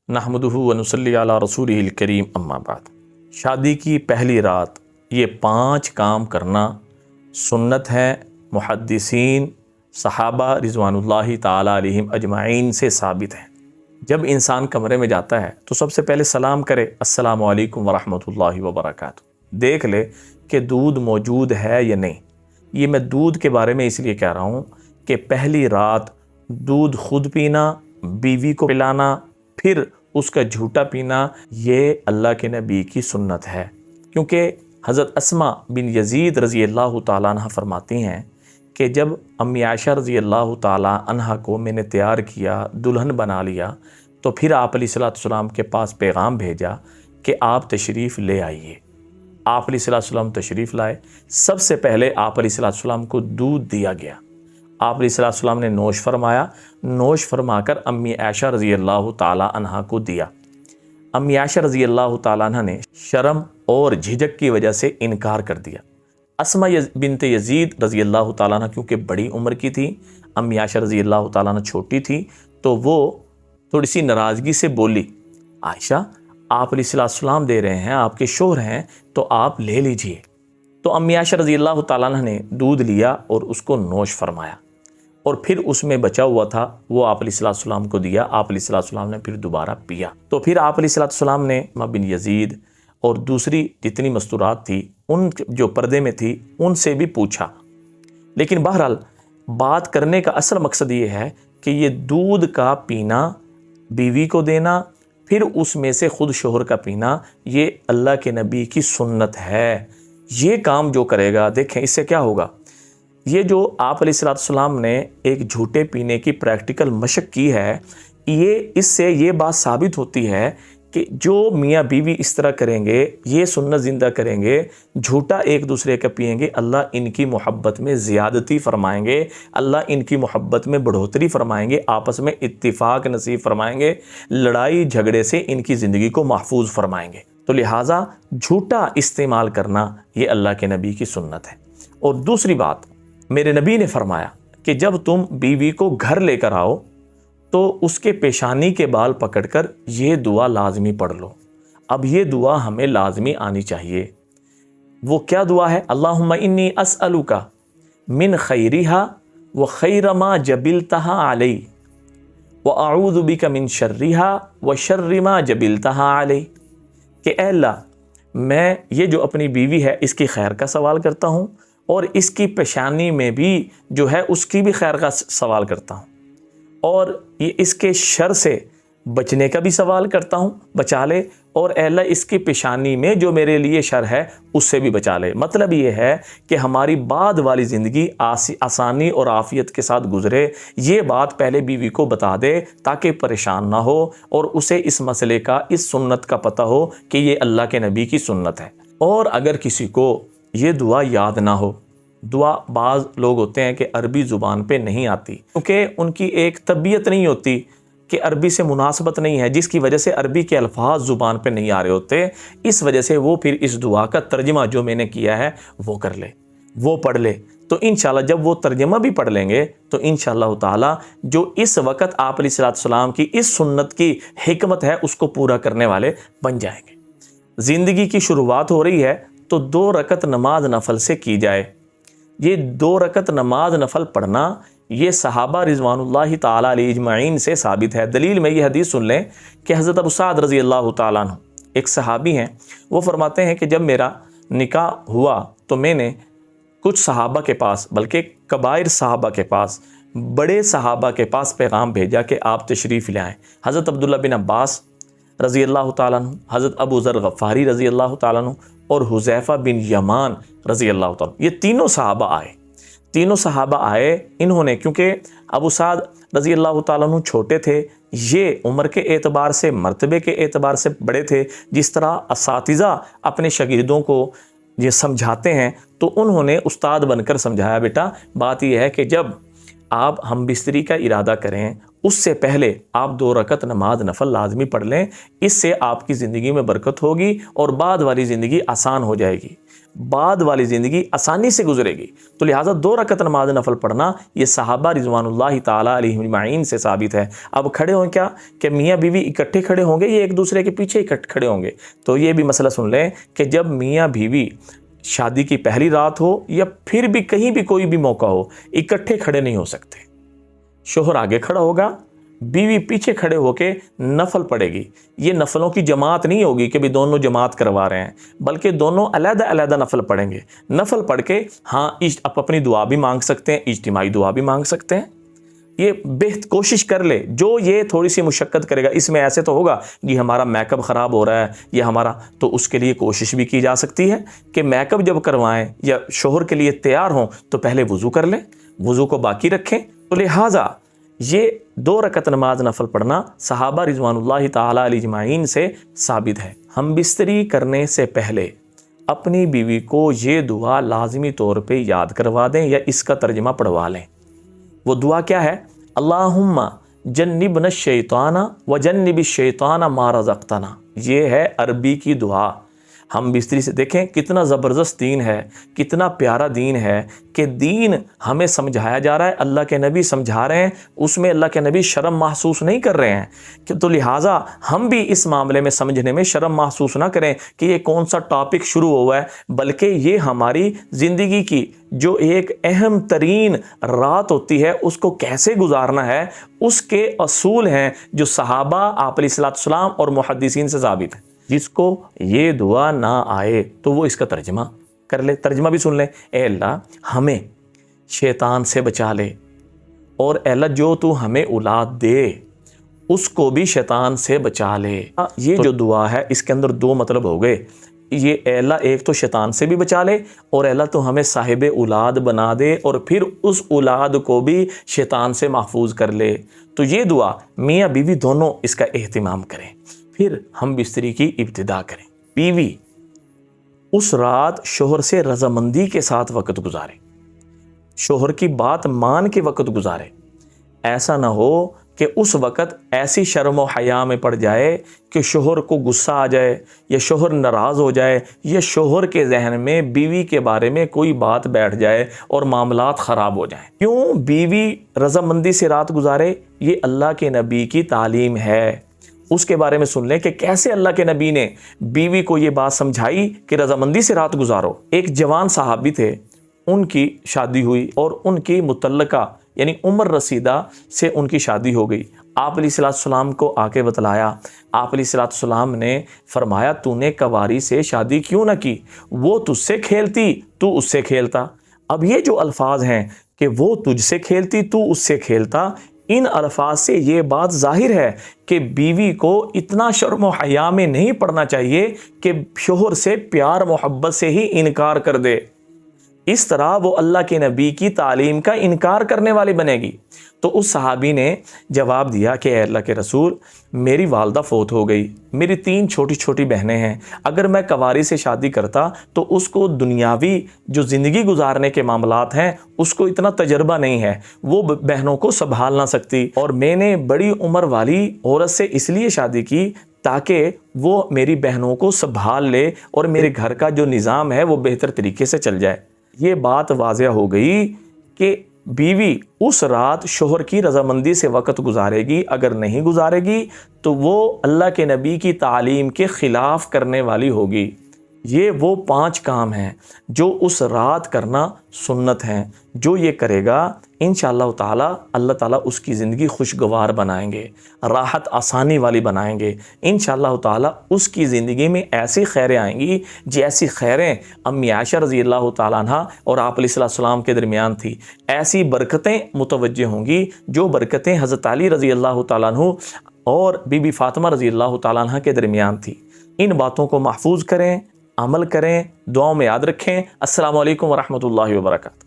نحمدہ و نصلی علی رسولہ الکریم اما بعد۔ شادی کی پہلی رات یہ 5 کام کرنا سنت ہے، محدثین صحابہ رضوان اللہ تعالی علیہم اجمعین سے ثابت ہے۔ جب انسان کمرے میں جاتا ہے تو سب سے پہلے سلام کرے، السلام علیکم ورحمۃ اللہ وبرکاتہ، دیکھ لے کہ دودھ موجود ہے یا نہیں۔ یہ میں دودھ کے بارے میں اس لیے کہہ رہا ہوں کہ پہلی رات دودھ خود پینا، بیوی کو پلانا، پھر اس کا جھوٹا پینا، یہ اللہ کے نبی کی سنت ہے۔ کیونکہ حضرت اسماء بن یزید رضی اللہ تعالیٰ عنہ فرماتی ہیں کہ جب امی عائشہ رضی اللہ تعالیٰ عنہ کو میں نے تیار کیا، دلہن بنا لیا، تو پھر آپ علیہ السلام کے پاس پیغام بھیجا کہ آپ تشریف لے آئیے۔ آپ علیہ السلام تشریف لائے۔ سب سے پہلے آپ علیہ السلام کو دودھ دیا گیا۔ آپ علیہ السلام نے نوش فرمایا، نوش فرما کر امی عائشہ رضی اللہ تعالیٰ عنہ کو دیا۔ امی عائشہ رضی اللہ تعالیٰ عنہ نے شرم اور جھجک کی وجہ سے انکار کر دیا۔ اسماء بنت یزید رضی اللہ تعالیٰ عنہ کیونکہ بڑی عمر کی تھی، امی عائشہ رضی اللہ تعالیٰ عنہ چھوٹی تھی، تو وہ تھوڑی سی ناراضگی سے بولی، عائشہ آپ علیہ السلام دے رہے ہیں، آپ کے شوہر ہیں، تو آپ لے لیجئے۔ تو امی عائشہ رضی اللہ تعالیٰ عنہ نے دودھ لیا اور اس کو نوش فرمایا، اور پھر اس میں بچا ہوا تھا وہ آپ علیہ السلام کو دیا۔ آپ علیہ السلام نے پھر دوبارہ پیا۔ تو پھر آپ علیہ السلام نے اسماء بن یزید اور دوسری جتنی مستورات تھی، ان جو پردے میں تھی، ان سے بھی پوچھا۔ لیکن بہرحال بات کرنے کا اصل مقصد یہ ہے کہ یہ دودھ کا پینا، بیوی کو دینا، پھر اس میں سے خود شوہر کا پینا، یہ اللہ کے نبی کی سنت ہے۔ یہ کام جو کرے گا، دیکھیں اس سے کیا ہوگا۔ یہ جو آپ علیہ السلام نے ایک جھوٹے پینے کی پریکٹیکل مشق کی ہے، اس سے یہ بات ثابت ہوتی ہے کہ جو میاں بیوی اس طرح کریں گے، یہ سنت زندہ کریں گے، جھوٹا ایک دوسرے کا پئیں گے، اللہ ان کی محبت میں زیادتی فرمائیں گے، اللہ ان کی محبت میں بڑھوتری فرمائیں گے، آپس میں اتفاق نصیب فرمائیں گے، لڑائی جھگڑے سے ان کی زندگی کو محفوظ فرمائیں گے۔ تو لہٰذا جھوٹا استعمال کرنا یہ اللہ کے نبی کی سنت ہے۔ اور دوسری بات، میرے نبی نے فرمایا کہ جب تم بیوی کو گھر لے کر آؤ تو اس کے پیشانی کے بال پکڑ کر یہ دعا لازمی پڑھ لو۔ اب یہ دعا ہمیں لازمی آنی چاہیے۔ وہ کیا دعا ہے؟ اللہم انی اسألک من خیرہا وخیر ما جبلتہا علی واعوذ بک من شرہا وشر ما جبلتہا علی، کہ اے اللہ میں یہ جو اپنی بیوی ہے اس کی خیر کا سوال کرتا ہوں، اور اس کی پیشانی میں بھی جو ہے اس کی بھی خیر کا سوال کرتا ہوں، اور یہ اس کے شر سے بچنے کا بھی سوال کرتا ہوں، بچا لے، اور اے اللہ اس کی پیشانی میں جو میرے لیے شر ہے اس سے بھی بچا لے۔ مطلب یہ ہے کہ ہماری بعد والی زندگی آسانی اور عافیت کے ساتھ گزرے، یہ بات پہلے بیوی کو بتا دے تاکہ پریشان نہ ہو، اور اسے اس مسئلے کا، اس سنت کا پتہ ہو کہ یہ اللہ کے نبی کی سنت ہے۔ اور اگر کسی کو یہ دعا یاد نہ ہو، دعا بعض لوگ ہوتے ہیں کہ عربی زبان پہ نہیں آتی، کیونکہ ان کی ایک طبیعت نہیں ہوتی کہ عربی سے مناسبت نہیں ہے، جس کی وجہ سے عربی کے الفاظ زبان پہ نہیں آ رہے ہوتے، اس وجہ سے وہ پھر اس دعا کا ترجمہ جو میں نے کیا ہے وہ کر لے، وہ پڑھ لے۔ تو انشاءاللہ جب وہ ترجمہ بھی پڑھ لیں گے تو انشاءاللہ تعالی جو اس وقت آپ علیہ السلام کی اس سنت کی حکمت ہے اس کو پورا کرنے والے بن جائیں گے۔ زندگی کی شروعات ہو رہی ہے تو 2 رکعت نماز نفل سے کی جائے۔ یہ 2 رکعت نماز نفل پڑھنا یہ صحابہ رضوان اللہ تعالیٰ علیہ اجمعین سے ثابت ہے۔ دلیل میں یہ حدیث سن لیں کہ حضرت ابو سعد رضی اللہ تعالیٰ عنہ ایک صحابی ہیں، وہ فرماتے ہیں کہ جب میرا نکاح ہوا تو میں نے کچھ صحابہ کے پاس، بلکہ کبائر صحابہ کے پاس، بڑے صحابہ کے پاس پیغام بھیجا کہ آپ تشریف لے آئیں۔ حضرت عبداللہ بن عباس رضی اللہ تعالیٰ عنہ، حضرت ابو ذر غفاری رضی اللہ تعالیٰ عنہ، اور حذیفہ بن یمان رضی اللہ تعالیٰ، یہ تینوں صحابہ آئے۔ تینوں صحابہ آئے، انہوں نے، کیونکہ ابو سعد رضی اللہ تعالیٰ عنہ چھوٹے تھے، یہ عمر کے اعتبار سے، مرتبے کے اعتبار سے بڑے تھے، جس طرح اساتذہ اپنے شاگردوں کو یہ سمجھاتے ہیں، تو انہوں نے استاد بن کر سمجھایا، بیٹا بات یہ ہے کہ جب آپ ہم بستری کا ارادہ کریں اس سے پہلے آپ 2 رکعت نماز نفل لازمی پڑھ لیں، اس سے آپ کی زندگی میں برکت ہوگی اور بعد والی زندگی آسان ہو جائے گی۔ بعد والی زندگی آسانی سے گزرے گی۔ تو لہٰذا 2 رکعت نماز نفل پڑھنا یہ صحابہ رضوان اللہ تعالیٰ علیہم اجمعین سے ثابت ہے۔ اب کھڑے ہوں کیا کہ میاں بیوی اکٹھے کھڑے ہوں گے، یہ ایک دوسرے کے پیچھے اکٹھے کھڑے ہوں گے؟ تو یہ بھی مسئلہ سن لیں کہ جب میاں بیوی شادی کی پہلی رات ہو یا پھر بھی کہیں بھی کوئی بھی موقع ہو، اکٹھے کھڑے نہیں ہو سکتے۔ شوہر آگے کھڑا ہوگا، بیوی پیچھے کھڑے ہو کے نفل پڑھے گی۔ یہ نفلوں کی جماعت نہیں ہوگی کہ بھی دونوں جماعت کروا رہے ہیں، بلکہ دونوں علیحدہ علیحدہ نفل پڑھیں گے۔ نفل پڑھ کے ہاں آپ اپنی دعا بھی مانگ سکتے ہیں، اجتماعی دعا بھی مانگ سکتے ہیں۔ یہ بہت کوشش کر لے، جو یہ تھوڑی سی مشقت کرے گا، اس میں ایسے تو ہوگا جی ہمارا میک اپ خراب ہو رہا ہے یا ہمارا، تو اس کے لیے کوشش بھی کی جا سکتی ہے کہ میک اپ جب کروائیں یا شوہر کے لیے تیار ہوں تو پہلے وضو کر لیں، وضو کو باقی رکھیں۔ تو لہٰذا یہ 2 رکعت نماز نفل پڑھنا صحابہ رضوان اللہ تعالیٰ علیہ اجمعین سے ثابت ہے۔ ہم بستری کرنے سے پہلے اپنی بیوی کو یہ دعا لازمی طور پہ یاد کروا دیں یا اس کا ترجمہ پڑھوا لیں۔ وہ دعا کیا ہے؟ اللہم جنبنا الشیطان وجنب الشیطان ما رزقتنا۔ یہ ہے عربی کی دعا۔ ہم بستری سے دیکھیں کتنا زبردست دین ہے، کتنا پیارا دین ہے کہ دین ہمیں سمجھایا جا رہا ہے، اللہ کے نبی سمجھا رہے ہیں، اس میں اللہ کے نبی شرم محسوس نہیں کر رہے ہیں۔ تو لہٰذا ہم بھی اس معاملے میں سمجھنے میں شرم محسوس نہ کریں کہ یہ کون سا ٹاپک شروع ہوا ہے، بلکہ یہ ہماری زندگی کی جو ایک اہم ترین رات ہوتی ہے اس کو کیسے گزارنا ہے، اس کے اصول ہیں جو صحابہ، آپ علیہ السلام اور محدثین سے ثابت ہیں۔ جس کو یہ دعا نہ آئے تو وہ اس کا ترجمہ کر لے۔ ترجمہ بھی سن لیں، اے اللہ ہمیں شیطان سے بچا لے، اور اے اللہ جو تو ہمیں اولاد دے اس کو بھی شیطان سے بچا لے۔ یہ جو دعا ہے اس کے اندر 2 مطلب ہو گئے۔ یہ اے اللہ ایک تو شیطان سے بھی بچا لے، اور اے اللہ تو ہمیں صاحب اولاد بنا دے، اور پھر اس اولاد کو بھی شیطان سے محفوظ کر لے۔ تو یہ دعا میاں بیوی دونوں اس کا اہتمام کریں۔ پھر ہم بستری کی ابتدا کریں۔ بیوی اس رات شوہر سے رضامندی کے ساتھ وقت گزارے، شوہر کی بات مان کے وقت گزارے۔ ایسا نہ ہو کہ اس وقت ایسی شرم و حیا میں پڑ جائے کہ شوہر کو غصہ آ جائے یا شوہر ناراض ہو جائے یا شوہر کے ذہن میں بیوی کے بارے میں کوئی بات بیٹھ جائے اور معاملات خراب ہو جائیں۔ کیوں بیوی رضامندی سے رات گزارے؟ یہ اللہ کے نبی کی تعلیم ہے۔ اس کے بارے میں سن لیں کہ کیسے اللہ کے نبی نے بیوی کو یہ بات سمجھائی کہ رضامندی سے رات گزارو۔ ایک جوان صحابی تھے، ان کی شادی ہوئی اور ان کی متعلقہ یعنی عمر رسیدہ سے ان کی شادی ہو گئی۔ آپ علیہ السلام کو آ کے بتلایا، آپ علیہ السلام نے فرمایا تو نے کواری سے شادی کیوں نہ کی؟ وہ تجھ سے کھیلتی تو اس سے کھیلتا۔ اب یہ جو الفاظ ہیں کہ وہ تجھ سے کھیلتی تو اس سے کھیلتا، ان الفاظ سے یہ بات ظاہر ہے کہ بیوی کو اتنا شرم و حیا میں نہیں پڑنا چاہیے کہ شوہر سے پیار محبت سے ہی انکار کر دے۔ اس طرح وہ اللہ کے نبی کی تعلیم کا انکار کرنے والی بنے گی۔ تو اس صحابی نے جواب دیا کہ اے اللہ کے رسول، میری والدہ فوت ہو گئی، میری 3 چھوٹی چھوٹی بہنیں ہیں، اگر میں کواری سے شادی کرتا تو اس کو دنیاوی جو زندگی گزارنے کے معاملات ہیں اس کو اتنا تجربہ نہیں ہے، وہ بہنوں کو سنبھال نہ سکتی، اور میں نے بڑی عمر والی عورت سے اس لیے شادی کی تاکہ وہ میری بہنوں کو سنبھال لے اور میرے گھر کا جو نظام ہے وہ بہتر طریقے سے چل جائے۔ یہ بات واضح ہو گئی کہ بیوی اس رات شوہر کی رضامندی سے وقت گزارے گی، اگر نہیں گزارے گی تو وہ اللہ کے نبی کی تعلیم کے خلاف کرنے والی ہوگی۔ یہ وہ 5 کام ہیں جو اس رات کرنا سنت ہیں، جو یہ کرے گا انشاءاللہ تعالی اللہ تعالیٰ اس کی زندگی خوشگوار بنائیں گے، راحت آسانی والی بنائیں گے۔ انشاءاللہ تعالی اس کی زندگی میں ایسی خیریں آئیں گی جیسی خیریں امی عائشہ رضی اللہ تعالیٰ عنہ اور آپ علیہ السلام کے درمیان تھی، ایسی برکتیں متوجہ ہوں گی جو برکتیں حضرت علی رضی اللہ تعالیٰ عنہ اور بی بی فاطمہ رضی اللہ تعالیٰ عنہ کے درمیان تھی۔ ان باتوں کو محفوظ کریں، عمل کریں، دعاؤں میں یاد رکھیں۔ السلام علیکم ورحمۃ اللہ وبرکاتہ۔